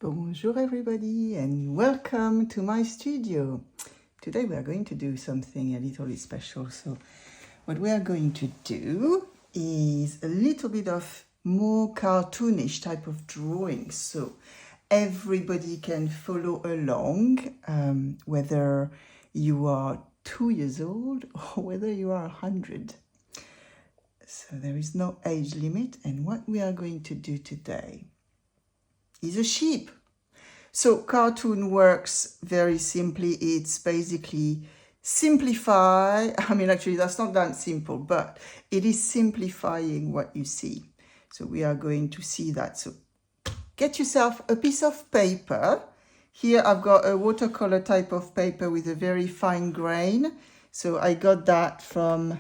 Bonjour everybody and welcome to my studio. Today we are going to do something a little bit special. So what we are going to do is a little bit of more cartoonish type of drawing. So everybody can follow along, whether you are 2 years old or whether you are 100. So there is no age limit, and what we are going to do today is a sheep. So cartoon works very simply. It's basically simplify. I mean, actually, that's not that simple, but it is simplifying what you see. So we are going to see that. So get yourself a piece of paper. Here I've got a watercolor type of paper with a very fine grain. So I got that from,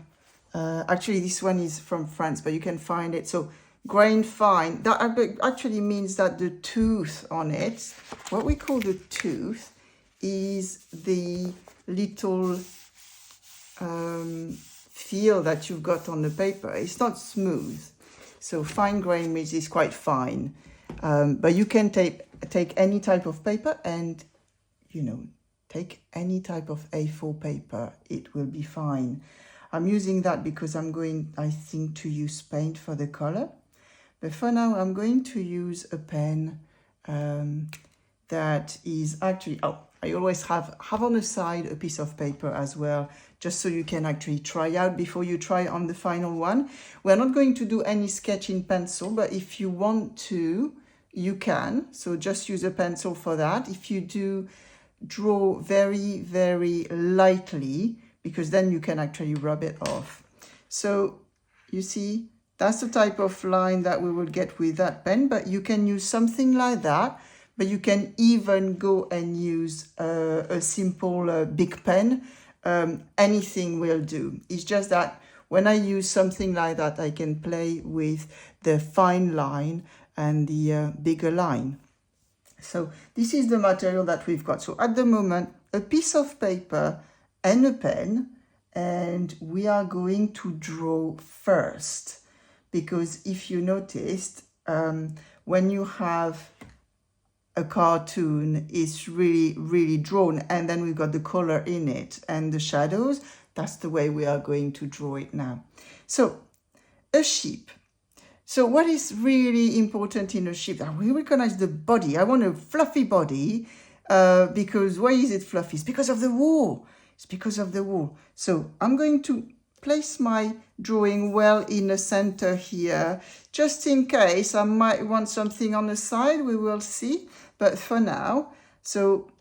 actually this one is from France, but you can find it. So grain fine, that actually means that the tooth on it, what we call the tooth, is the little feel that you've got on the paper. It's not smooth. So fine grain means it's quite fine. But you can take any type of paper and, take any type of A4 paper. It will be fine. I'm using that because I'm going, I think, to use paint for the color. But for now, I'm going to use a pen that is actually, I always have on the side a piece of paper as well, just so you can actually try out before you try on the final one. We're not going to do any sketch in pencil, but if you want to, you can. So just use a pencil for that. If you do, draw very, very lightly, because then you can actually rub it off. So you see, that's the type of line that we will get with that pen, but you can use something like that, but you can even go and use a simple big pen. Anything will do. It's just that when I use something like that, I can play with the fine line and the bigger line. So this is the material that we've got. So at the moment, a piece of paper and a pen, and we are going to draw first. Because if you noticed, when you have a cartoon, it's really, really drawn, and then we've got the color in it and the shadows. That's the way we are going to draw it now. So a sheep. So what is really important in a sheep? We recognize the body. I want a fluffy body because why is it fluffy? It's because of the wool. It's because of the wool. So I'm going to place my drawing well in the center here, just in case I might want something on the side. We will see. But for now, so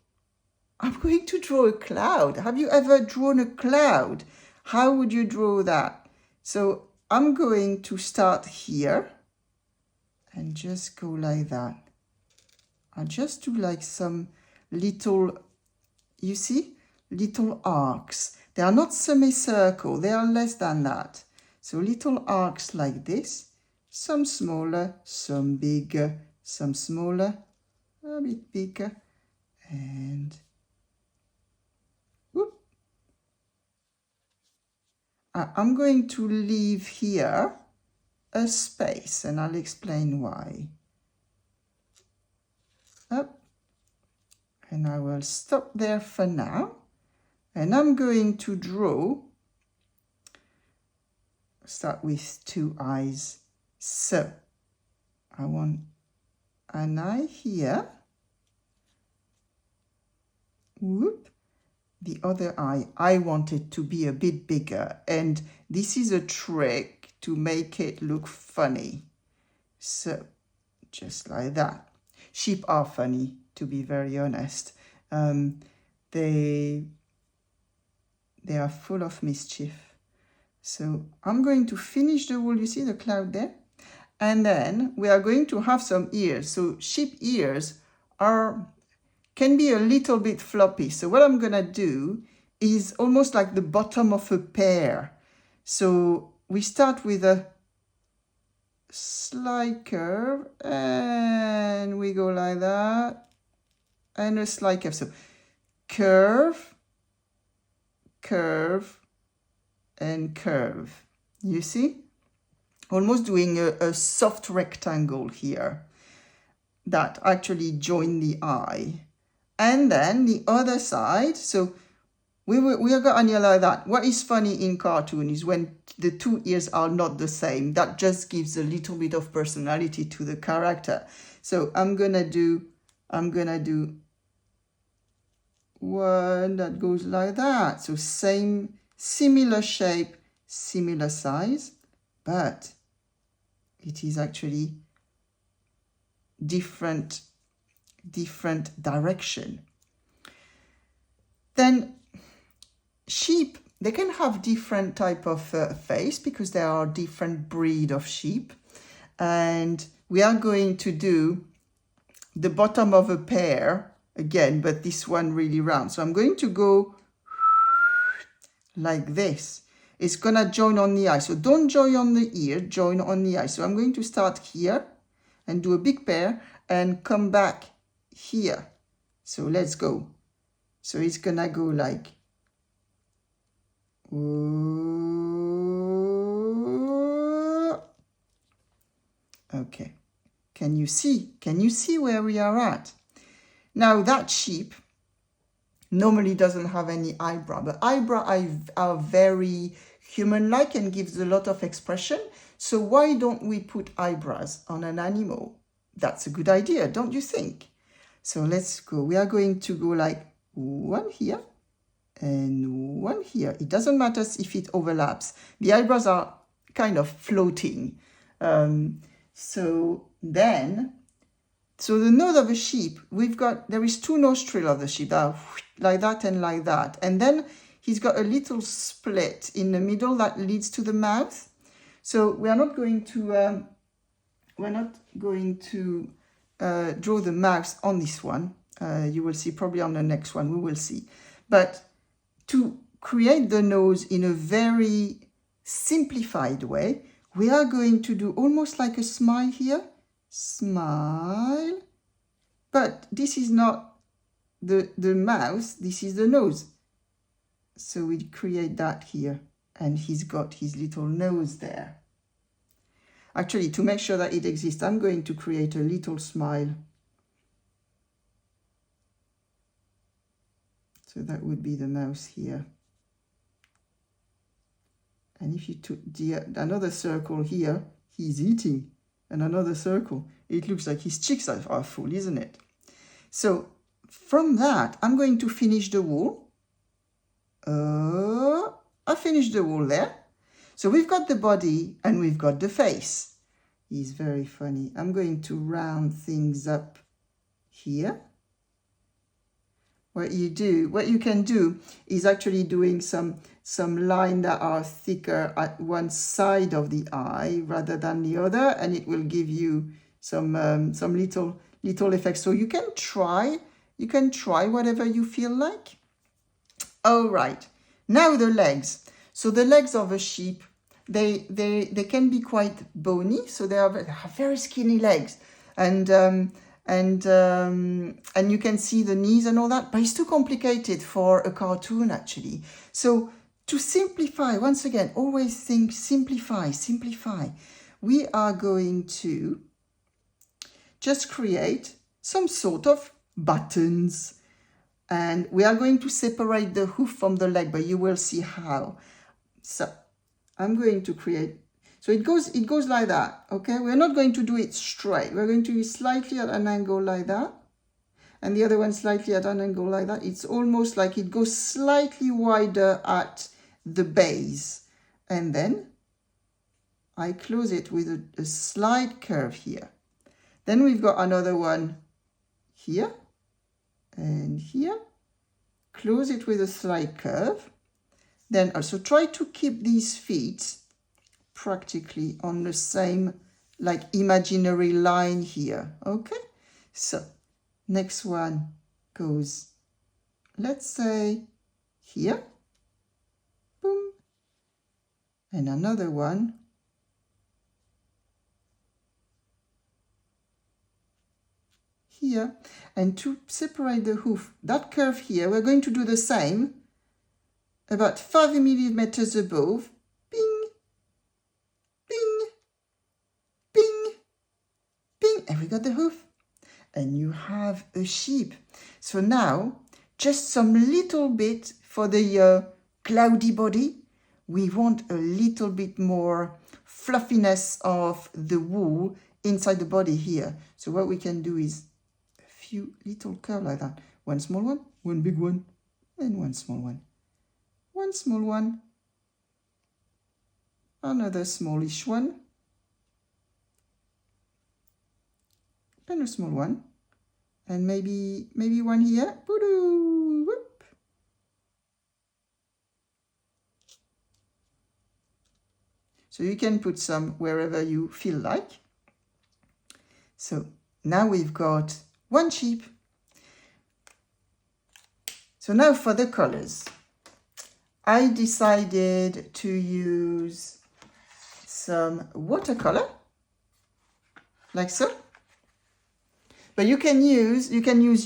I'm going to draw a cloud. Have you ever drawn a cloud? How would you draw that? So I'm going to start here and just go like that. I'll just do like some little, you see, little arcs. They are not semicircle, they are less than that. So little arcs like this, some smaller, some bigger, some smaller, a bit bigger, and whoop. I'm going to leave here a space, and I'll explain why. Up, and I will stop there for now. And I'm going to draw, start with 2 eyes. So I want an eye here. Whoop. The other eye, I want it to be a bit bigger. And this is a trick to make it look funny. So just like that. Sheep are funny, to be very honest. They are full of mischief. So I'm going to finish the wool. You see the cloud there? And then we are going to have some ears. So sheep ears can be a little bit floppy. So what I'm going to do is almost like the bottom of a pear. So we start with a slight curve and we go like that and a slight curve. So curve, curve, and curve. You see? Almost doing a soft rectangle here. that actually join the eye. And then the other side, so we got an ear like that. What is funny in cartoon is when the two ears are not the same. That just gives a little bit of personality to the character. So I'm gonna do one that goes like that. So same, similar shape, similar size, but it is actually different direction. Then sheep, they can have different type of face because there are different breed of sheep. And we are going to do the bottom of a pear again, but this one really round. So I'm going to go like this. It's gonna join on the eye. So don't join on the ear, join on the eye. So I'm going to start here and do a big pear and come back here. So let's go. So it's gonna go like, okay. Can you see? Can you see where we are at? Now that sheep normally doesn't have any eyebrow, but eyebrow are very human-like and gives a lot of expression. So why don't we put eyebrows on an animal? That's a good idea, don't you think? So let's go. We are going to go like one here and one here. It doesn't matter if it overlaps. The eyebrows are kind of floating. So the nose of a sheep, there is two nostrils of the sheep that are like that and like that. And then he's got a little split in the middle that leads to the mouth. So we are not going to, draw the mouth on this one. You will see probably on the next one, we will see. But to create the nose in a very simplified way, we are going to do almost like a smile here. Smile. But this is not the mouth, this is the nose. So we create that here. And he's got his little nose there. Actually, to make sure that it exists, I'm going to create a little smile. So that would be the mouse here. And if you took another circle here, he's eating. And another circle, it looks like his cheeks are full, isn't it? So from that, I'm going to finish the wool. I finished the wool there. So we've got the body and we've got the face. He's very funny. I'm going to round things up here. What you can do is actually doing some lines that are thicker at one side of the eye rather than the other, and it will give you some little effects. So you can try whatever you feel like. All right, now the legs. So the legs of a sheep, they can be quite bony, so they have very skinny legs, and you can see the knees and all that, but it's too complicated for a cartoon actually. So to simplify, once again, always think simplify. We are going to just create some sort of buttons, and we are going to separate the hoof from the leg, but you will see how. So I'm going to create, so it goes like that, okay? We're not going to do it straight. We're going to do it slightly at an angle like that, and the other one slightly at an angle like that. It's almost like it goes slightly wider at the base, and then I close it with a slight curve here. Then we've got another one here and here. Close it with a slight curve. Then also try to keep these feet practically on the same like imaginary line here, okay? So next one goes, let's say here, boom, and another one here. And to separate the hoof, that curve here, we're going to do the same about 5 millimeters above. Bing, bing, bing, bing, and we got the hoof. and you have a sheep. So now, just some little bit for the cloudy body. We want a little bit more fluffiness of the wool inside the body here. So what we can do is a few little curls like that. One small one, one big one, and one small one. One small one, another smallish one, and a small one, and maybe one here. Whoop. So you can put some wherever you feel like. So now we've got one sheep. So now for the colors, I decided to use some watercolor, like so. But you can use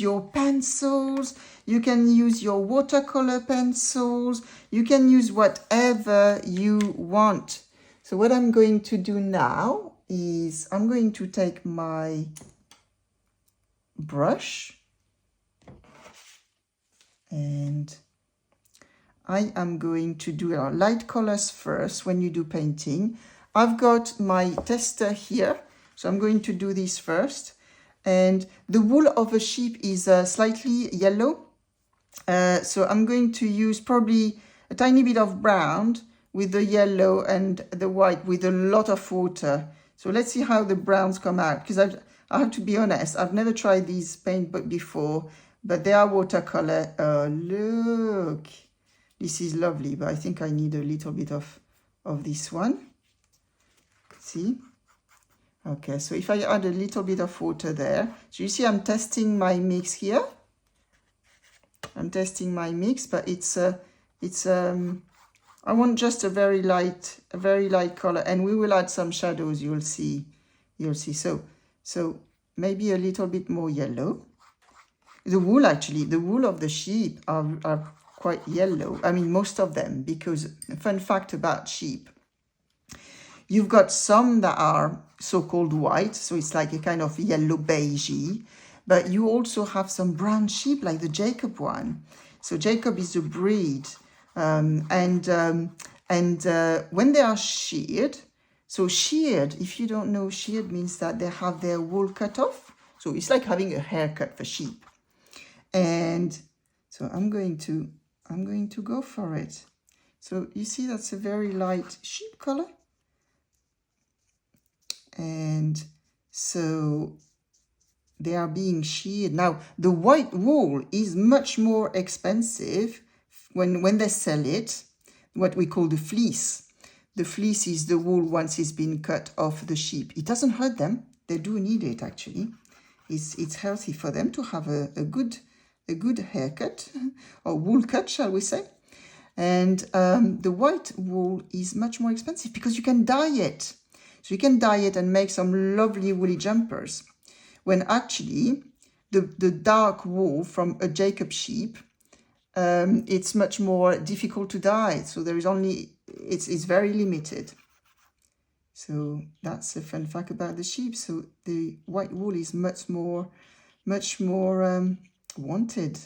your pencils, you can use your watercolor pencils, you can use whatever you want. So what I'm going to do now is I'm going to take my brush and I am going to do light colors first when you do painting. I've got my tester here, so I'm going to do this first. And the wool of a sheep is slightly yellow. So I'm going to use probably a tiny bit of brown with the yellow and the white with a lot of water. So let's see how the browns come out. Because I have to be honest, I've never tried these paint before, but they are watercolor. Look, this is lovely, but I think I need a little bit of this one. See? Okay, so if I add a little bit of water there, so you see I'm testing my mix here. I'm testing my mix, but I want just a very light color, and we will add some shadows. You'll see. So maybe a little bit more yellow. The wool of the sheep are quite yellow. I mean, most of them, because fun fact about sheep, you've got some that are so-called white, so it's like a kind of yellow beigey, but you also have some brown sheep like the Jacob one. So Jacob is a breed, and when they are sheared, so sheared, if you don't know, sheared means that they have their wool cut off. So it's like having a haircut for sheep. And so I'm going to go for it. So you see that's a very light sheep color. And so they are being sheared. Now, the white wool is much more expensive when they sell it, what we call the fleece. The fleece is the wool once it's been cut off the sheep. It doesn't hurt them. They do need it, actually. It's healthy for them to have a good haircut, or wool cut, shall we say. And the white wool is much more expensive because you can dye it. So you can dye it and make some lovely woolly jumpers. When actually the dark wool from a Jacob sheep, it's much more difficult to dye. So there is it's very limited. So that's a fun fact about the sheep. So the white wool is much more wanted.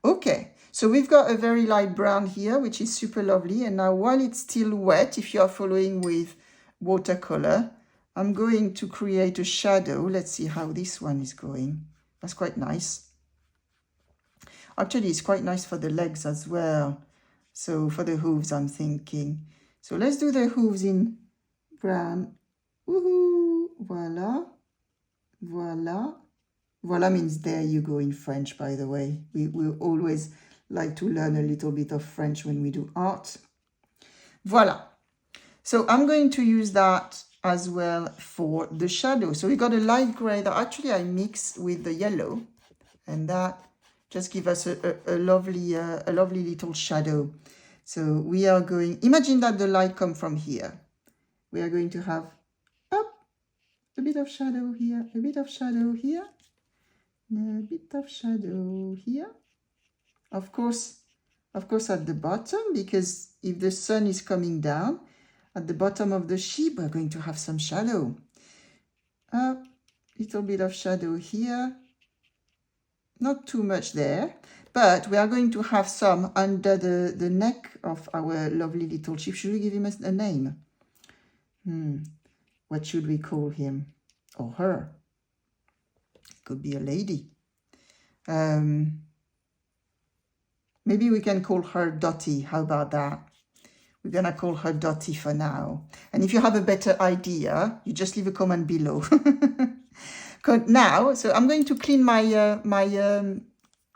Okay, so we've got a very light brown here, which is super lovely. And now while it's still wet, if you are following with watercolor, I'm going to create a shadow. Let's see how this one is going. That's quite nice. Actually, it's quite nice for the legs as well. So for the hooves, I'm thinking. So let's do the hooves in brown. Woohoo! Voila. Voila. Voila means there you go in French, by the way. We always like to learn a little bit of French when we do art. Voila. So I'm going to use that as well for the shadow. So we got a light gray that actually I mix with the yellow, and that just gives us a lovely little shadow. So we are going, imagine that the light comes from here. We are going to have up a bit of shadow here, a bit of shadow here, a bit of shadow here. Of course at the bottom, because if the sun is coming down, at the bottom of the sheep, we're going to have some shadow. A little bit of shadow here, not too much there, but we are going to have some under the neck of our lovely little sheep. Should we give him a name? What should we call him or her? Could be a lady. Maybe we can call her Dottie. How about that? We're going to call her Dottie for now. And if you have a better idea, you just leave a comment below. Now, so I'm going to clean my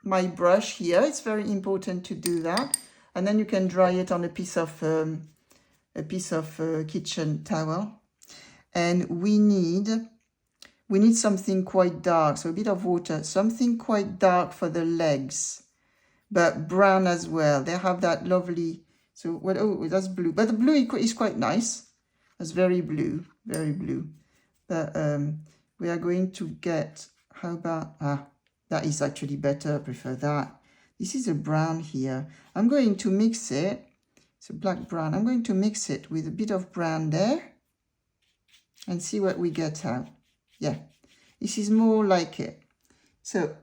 my brush here. It's very important to do that. And then you can dry it on a piece of kitchen towel. And we need something quite dark. So a bit of water, something quite dark for the legs, but brown as well. They have that lovely, so what, oh, that's blue. But the blue is quite nice. It's very blue, very blue. But we are going to get, how about, that is actually better, I prefer that. This is a brown here. I'm going to mix it, it's a black brown. I'm going to mix it with a bit of brown there and see what we get out. Yeah, this is more like it. So,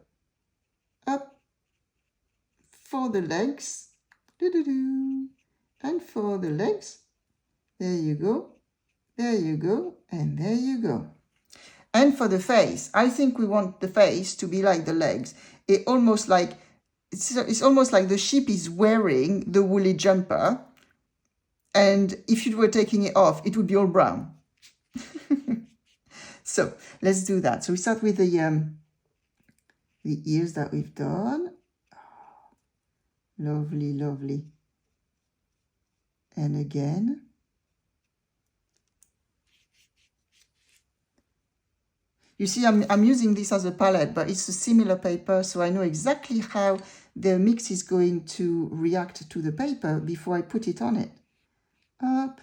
up for the legs, and for the legs, there you go, and there you go. And for the face, I think we want the face to be like the legs. It's almost like the sheep is wearing the woolly jumper, and if you were taking it off, it would be all brown. So let's do that. So we start with the ears that we've done. Oh, lovely, lovely. And again. You see, I'm using this as a palette, but it's a similar paper, so I know exactly how the mix is going to react to the paper before I put it on it. Up.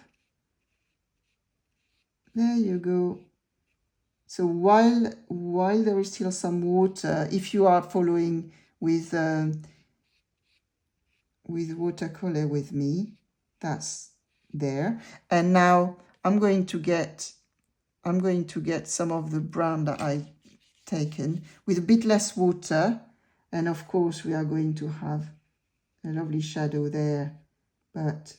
There you go. So while there is still some water, if you are following with watercolor with me, that's there. And now I'm going to get some of the brown that I've taken with a bit less water, and of course we are going to have a lovely shadow there, but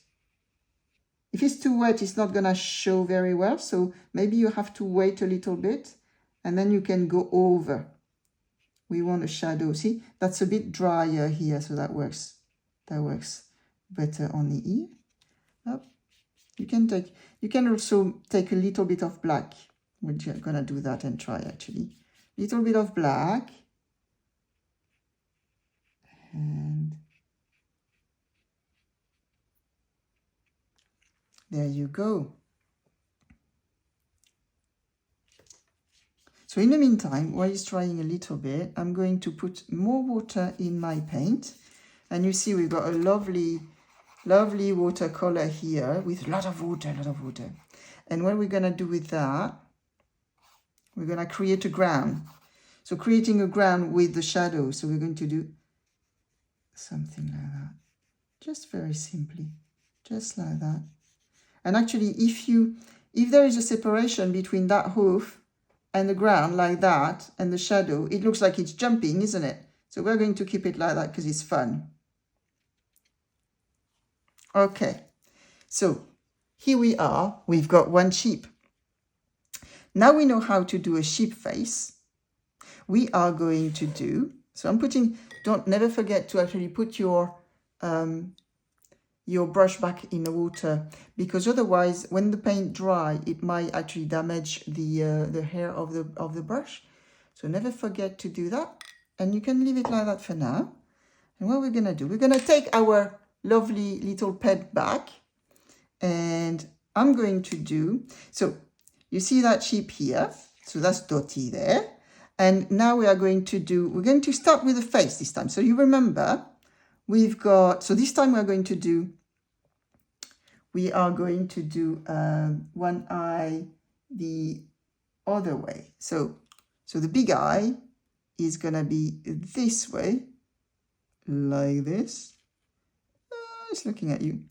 if it's too wet, it's not going to show very well, so maybe you have to wait a little bit, and then you can go over. We want a shadow. See, that's a bit drier here, so that works better on the ear. Up. You can also take a little bit of black. We're going to do that and try, actually. Little bit of black. And there you go. So in the meantime, while he's trying a little bit, I'm going to put more water in my paint. And you see we've got a lovely, lovely watercolor here with a lot of water, And what we're going to do with that, we're going to create a ground. So creating a ground with the shadow. So we're going to do something like that. Just very simply, just like that. And actually, if there is a separation between that hoof and the ground like that and the shadow, it looks like it's jumping, isn't it? So we're going to keep it like that because it's fun. Okay, so here we are. We've got one sheep. Now we know how to do a sheep face. We are going to do, so I'm putting, never forget to actually put your brush back in the water, because otherwise when the paint dry, it might actually damage the hair of the brush. So never forget to do that. And you can leave it like that for now. And what we're going to do, we're going to take our lovely little pet back, and I'm going to do, so you see that sheep here, so that's Dottie there. And now we're going to start with the face this time. So you remember, we've got, so this time we are going to do one eye the other way. So the big eye is going to be this way, like this. It's looking at you.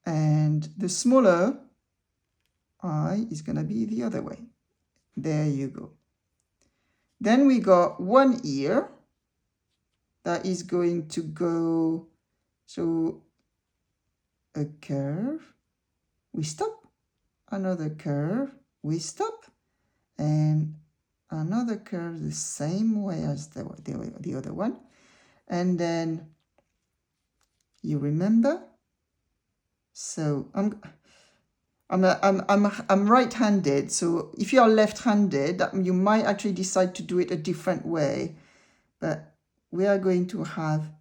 And the smaller eye is going to be the other way. There you go. Then we got one ear. that is going to go, so a curve, we stop, another curve, we stop, and another curve the same way as the other one. And then you remember, so I'm right-handed, so if you are left-handed, you might actually decide to do it a different way, but we are going to have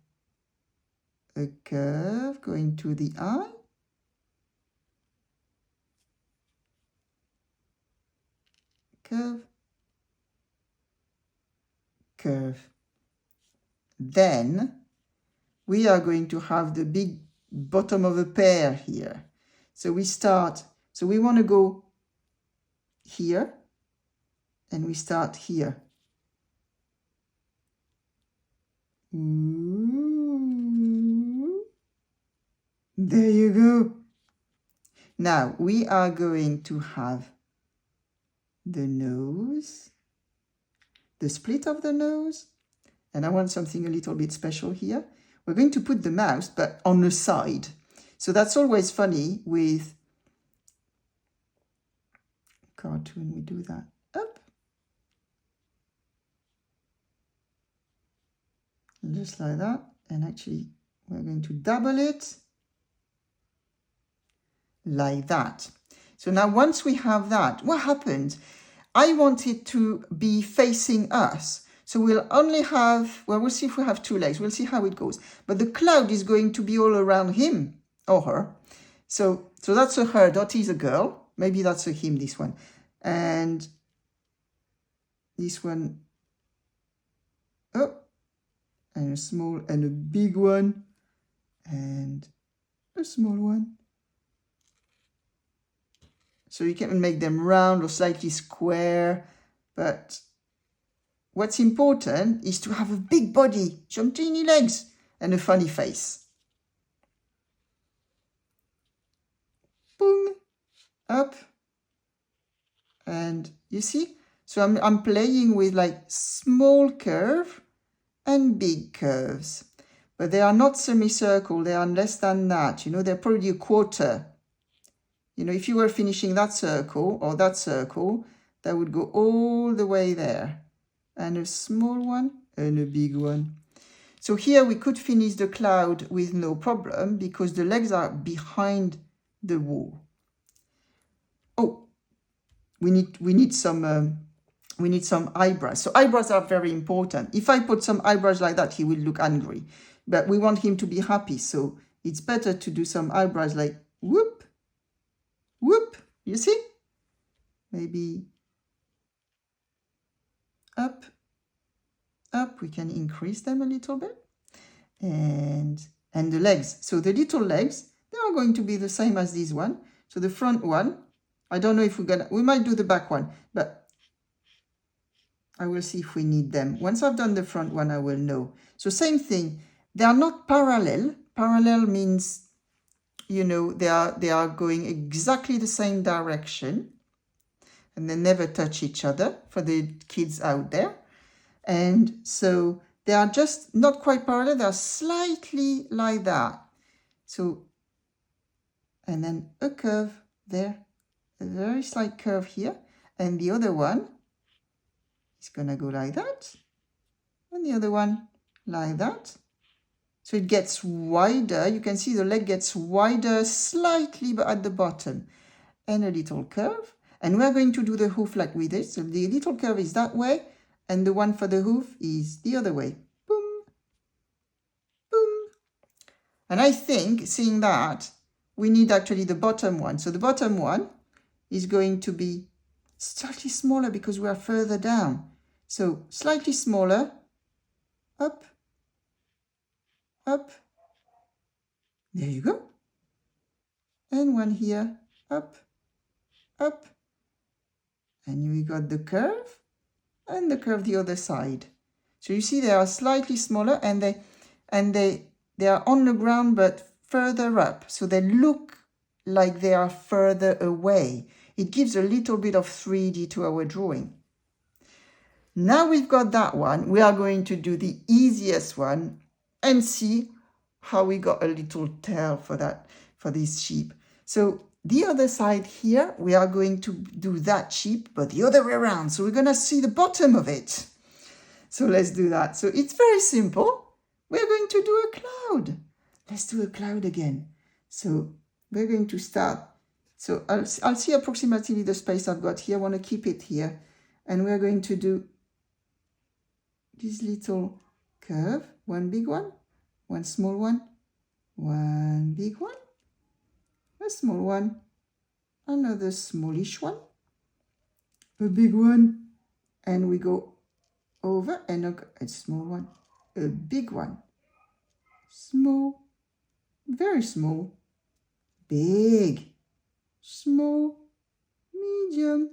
a curve going to the eye, curve, curve. Then we are going to have the big bottom of a pear here. So we start, so we want to go here, and we start here. Ooh. There you go. Now we are going to have the nose, the split of the nose, and I want something a little bit special here. We're going to put the mouth, but on the side. So that's always funny with cartoon, we do that. Up. Just like that. And actually, we're going to double it like that. So now once we have that, what happens? I want it to be facing us. So we'll only have, well, we'll see if we have two legs. We'll see how it goes. But the cloud is going to be all around him or her. So that's a her, that is a girl. Maybe that's a him, this one. And this one, oh, and a small and a big one, and a small one. So you can make them round or slightly square, but what's important is to have a big body, some teeny legs, and a funny face. Boom, up, and you see? So I'm playing with like small curve and big curves, but they are not semicircle, they are less than that, you know, they're probably a quarter. You know, if you were finishing that circle or that circle, that would go all the way there. And a small one and a big one. So here we could finish the cloud with no problem because the legs are behind the wall. Oh, we need some eyebrows. So eyebrows are very important. If I put some eyebrows like that, he will look angry. But we want him to be happy, so it's better to do some eyebrows like whoop, whoop. You see? Maybe up, up. We can increase them a little bit. And the legs. So the little legs, they are going to be the same as this one. So the front one, I don't know if we might do the back one, but I will see if we need them. Once I've done the front one, I will know. So same thing. They are not parallel. Parallel means, you know, they are going exactly the same direction. And they never touch each other for the kids out there. And so they are just not quite parallel. They are slightly like that. So, and then a curve there. A very slight curve here. And the other one is going to go like that. And the other one like that. So it gets wider. You can see the leg gets wider slightly, but at the bottom. And a little curve. And we're going to do the hoof like we did. So the little curve is that way. And the one for the hoof is the other way. Boom. Boom. And I think, seeing that, we need actually the bottom one. So the bottom one is going to be slightly smaller because we are further down. So slightly smaller. Up. Up. There you go. And one here. Up. Up. And we got the curve and the curve the other side. So you see they are slightly smaller and they are on the ground but further up. So they look like they are further away. It gives a little bit of 3D to our drawing. Now we've got that one, we are going to do the easiest one and see how we got a little tail for that, for this sheep. So the other side here, we are going to do that sheep, but the other way around. So we're going to see the bottom of it. So let's do that. So it's very simple. We're going to do a cloud. Let's do a cloud again. So we're going to start. So I'll see approximately the space I've got here. I want to keep it here. And we're going to do this little curve. One big one, one small one, one big one, a small one, another smallish one, a big one, and we go over and a small one, a big one, small, very small, big, small, medium,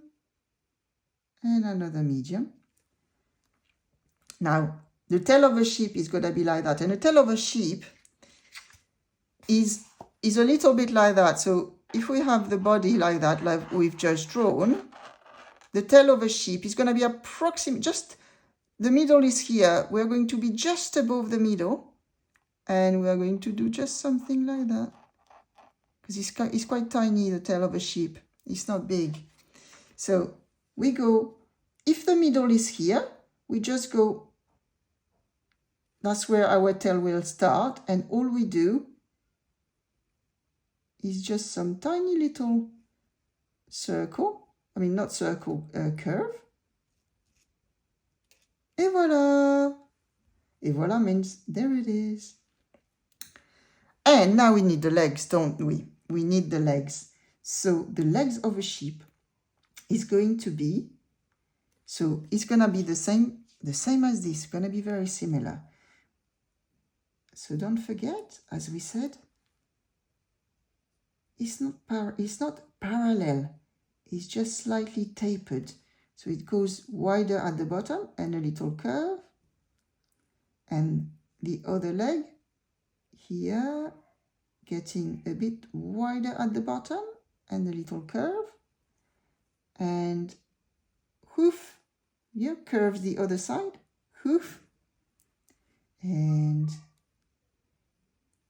and another medium. Now, the tail of a sheep is going to be like that. And the tail of a sheep is a little bit like that. So if we have the body like that, like we've just drawn, the tail of a sheep is going to be approximately, just the middle is here. We're going to be just above the middle. And we are going to do just something like that. Because it's quite tiny, the tail of a sheep. It's not big. So we go, if the middle is here, we just go, that's where our tail will start. And all we do is just some tiny little circle. I mean, not circle, curve. Et voilà. Et voilà means there it is. And now we need the legs, don't we? We need the legs. So the legs of a sheep is going to be, so it's going to be the same as this. It's going to be very similar. So don't forget, as we said, it's not parallel. It's just slightly tapered. So it goes wider at the bottom and a little curve. And the other leg here, getting a bit wider at the bottom and a little curve. And hoof, yeah, curves the other side, hoof. And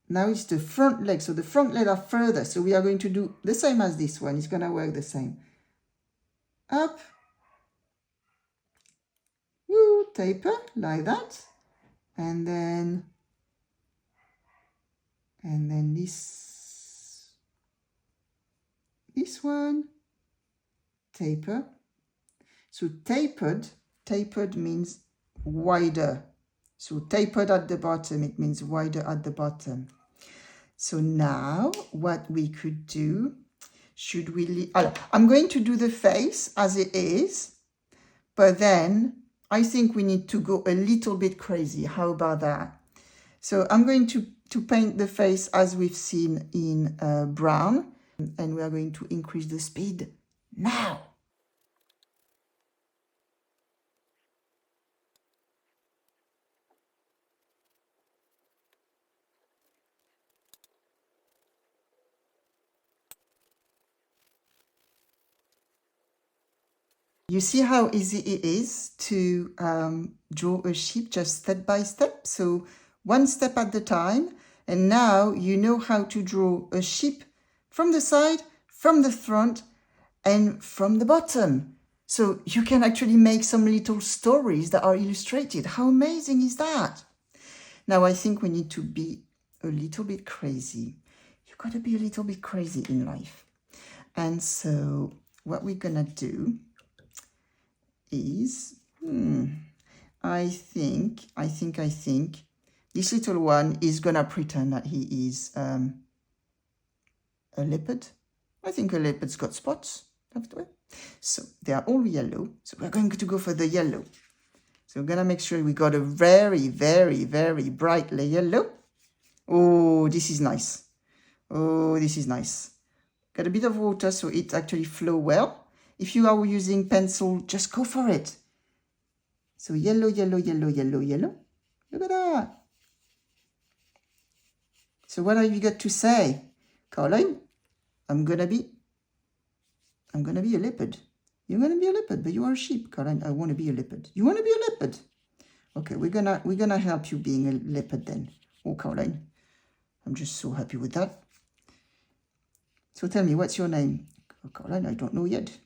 now it's the front leg. So the front leg are further. So we are going to do the same as this one. It's going to work the same. Up. Woo, taper like that. And then this one. Taper. So tapered means wider. So tapered at the bottom, it means wider at the bottom. So now what we could do, I'm going to do the face as it is, but then I think we need to go a little bit crazy. How about that? So I'm going to paint the face as we've seen in brown, and we are going to increase the speed now. You see how easy it is to draw a sheep just step by step. So one step at a time. And now you know how to draw a sheep from the side, from the front, and from the bottom. So you can actually make some little stories that are illustrated. How amazing is that? Now I think we need to be a little bit crazy. You've got to be a little bit crazy in life. And so what we're going to do is, I think this little one is gonna pretend that he is a leopard. I think a leopard's got spots. So they are all yellow. So we're going to go for the yellow. So we're gonna make sure we got a very, very, very bright yellow. Oh, this is nice. Oh, this is nice. Got a bit of water so it actually flow well. If you are using pencil, just go for it. So yellow, yellow, yellow, yellow, yellow. Look at that. So what have you got to say? Caroline, I'm gonna be a leopard. You're gonna be a leopard, but you are a sheep, Caroline. I want to be a leopard. You want to be a leopard? Okay, we're gonna help you being a leopard then. Oh, Caroline, I'm just so happy with that. So tell me, what's your name? Oh, Caroline, I don't know yet.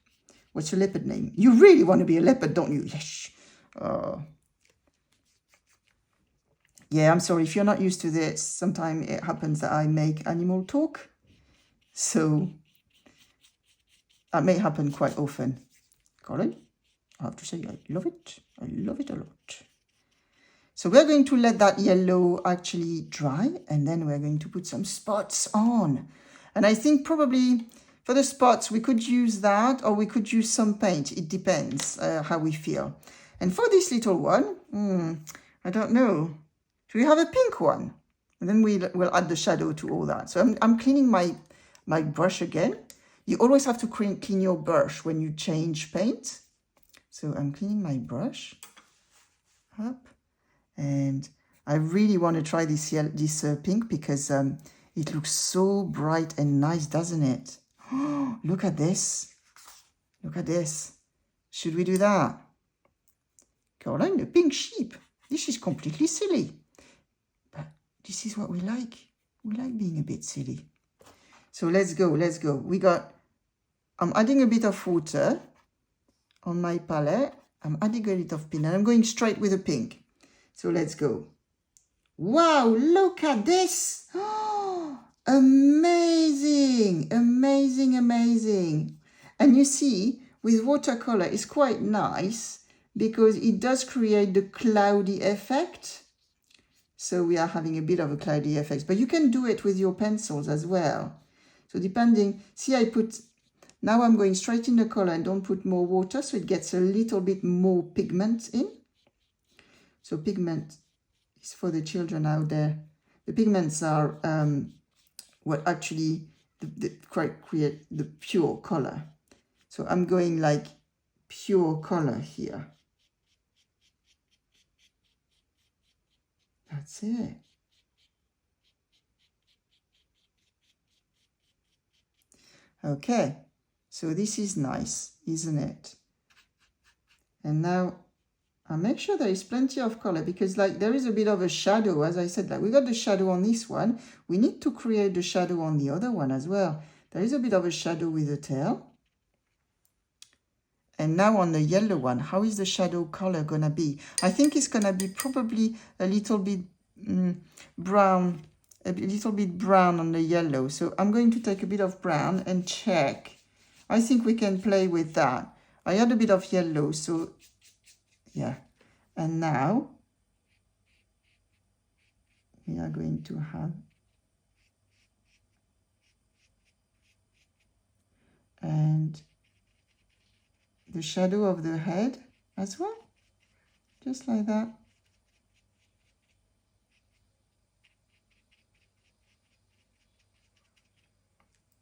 What's your leopard name? You really want to be a leopard, don't you? Yes. Yeah, I'm sorry if you're not used to this. Sometimes it happens that I make animal talk, so that may happen quite often. Caroline, I have to say I love it. I love it a lot. So we're going to let that yellow actually dry, and then we're going to put some spots on. And I think probably for the spots, we could use that, or we could use some paint. It depends how we feel. And for this little one, I don't know. Do we have a pink one? And then we'll add the shadow to all that. So I'm cleaning my brush again. You always have to clean your brush when you change paint. So I'm cleaning my brush up. And I really want to try this pink because it looks so bright and nice, doesn't it? Oh, look at this. Look at this. Should we do that? Caroline, the pink sheep. This is completely silly. But this is what we like. We like being a bit silly. So let's go. I'm adding a bit of water on my palette. I'm adding a little of pink and I'm going straight with the pink. So let's go. Wow, look at this. Oh, amazing, amazing, amazing. And you see, with watercolor, it's quite nice because it does create the cloudy effect. So we are having a bit of a cloudy effect, but you can do it with your pencils as well. So depending, see, now I'm going straight in the color and don't put more water, so it gets a little bit more pigment in. So pigment is for the children out there. The pigments are what actually create the pure color. So I'm going like pure color here. That's it. Okay, so this is nice, isn't it? And now I make sure there is plenty of color because like there is a bit of a shadow, as I said, like we got the shadow on this one. We need to create the shadow on the other one as well. There is a bit of a shadow with the tail. And now on the yellow one, how is the shadow color gonna be? I think it's gonna be probably a little bit brown, a little bit brown on the yellow. So I'm going to take a bit of brown and check. I think we can play with that. I had a bit of yellow, so yeah. And now we are going to have and the shadow of the head as well, just like that.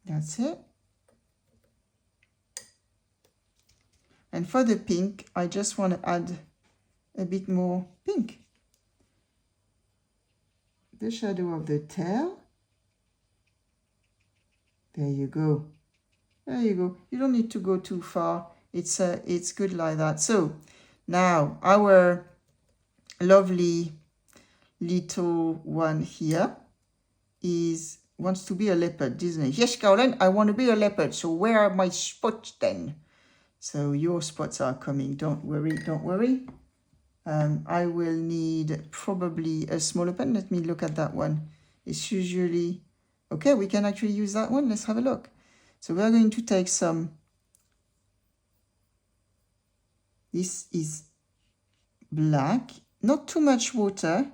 That's it. And for the pink, I just want to add a bit more pink. The shadow of the tail. There you go. There you go. You don't need to go too far. It's good like that. So now our lovely little one here wants to be a leopard, isn't it? Yes, Caroline, I want to be a leopard. So where are my spots then? So your spots are coming. Don't worry, don't worry. I will need probably a smaller pen. Let me look at that one. It's usually... Okay, we can actually use that one. Let's have a look. So we're going to take some... This is black. Not too much water.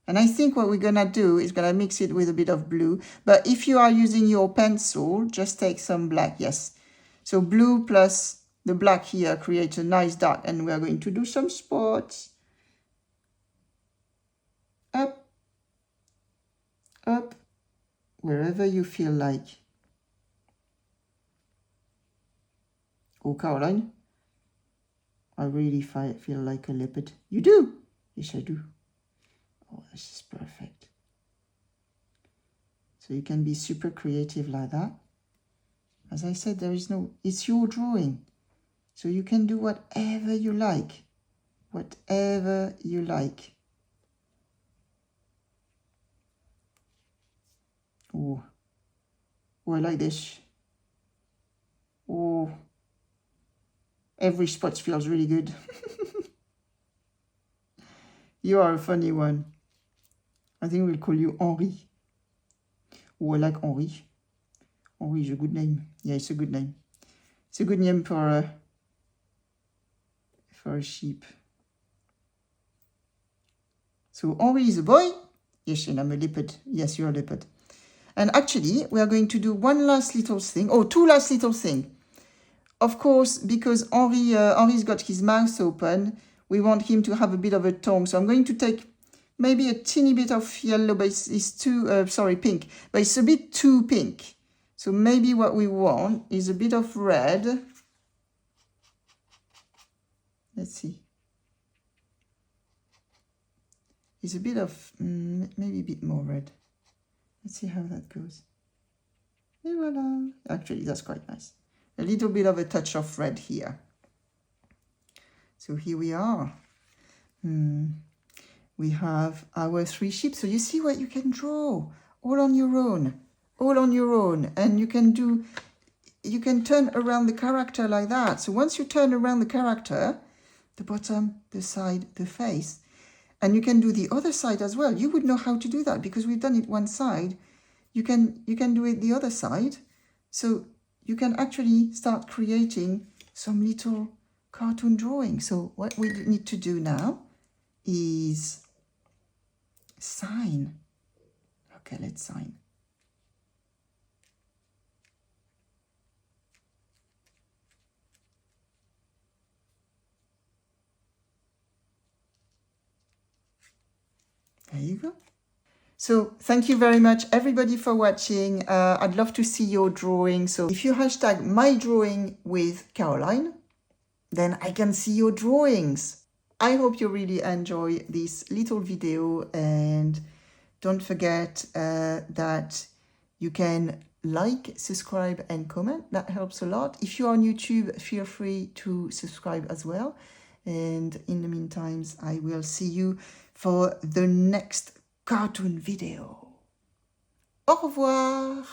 And I think what we're going to do is going to mix it with a bit of blue. But if you are using your pencil, just take some black. Yes. So blue plus the black here creates a nice dot. And we're going to do some spots. Up, up, wherever you feel like. Oh, Caroline, I really feel like a leopard. You do? Yes, I do. Oh, this is perfect. So you can be super creative like that. As I said, there is no, it's your drawing. So you can do whatever you like. Whatever you like. Oh, I like this. Oh, every spot feels really good. You are a funny one. I think we'll call you Henri. Oh, I like Henri. Henri is a good name. Yeah, it's a good name. It's a good name for a sheep. So Henri is a boy. Yes, and I'm a leopard. Yes, you're a leopard. And actually, we are going to do one last little thing. Oh, two last little things. Of course, because Henri's got his mouth open, we want him to have a bit of a tongue. So I'm going to take maybe a teeny bit of yellow, but it's too, pink. But it's a bit too pink. So maybe what we want is a bit of red. Let's see. It's a bit of, maybe a bit more red. Let's see how that goes. Et voila. Actually, that's quite nice. A little bit of a touch of red here. So here we are. We have our three sheep. So you see what you can draw all on your own. All on your own. And you can turn around the character like that. So once you turn around the character, the bottom, the side, the face, and you can do the other side as well. You would know how to do that because we've done it one side. You can do it the other side. So you can actually start creating some little cartoon drawing. So what we need to do now is sign. Okay, let's sign. There you go. So thank you very much, everybody, for watching. I'd love to see your drawing. So if you hashtag my drawing with Caroline, then I can see your drawings. I hope you really enjoy this little video, and don't forget that you can like, subscribe, and comment. That helps a lot. If you're on YouTube, feel free to subscribe as well. And in the meantime, I will see you for the next cartoon video. Au revoir!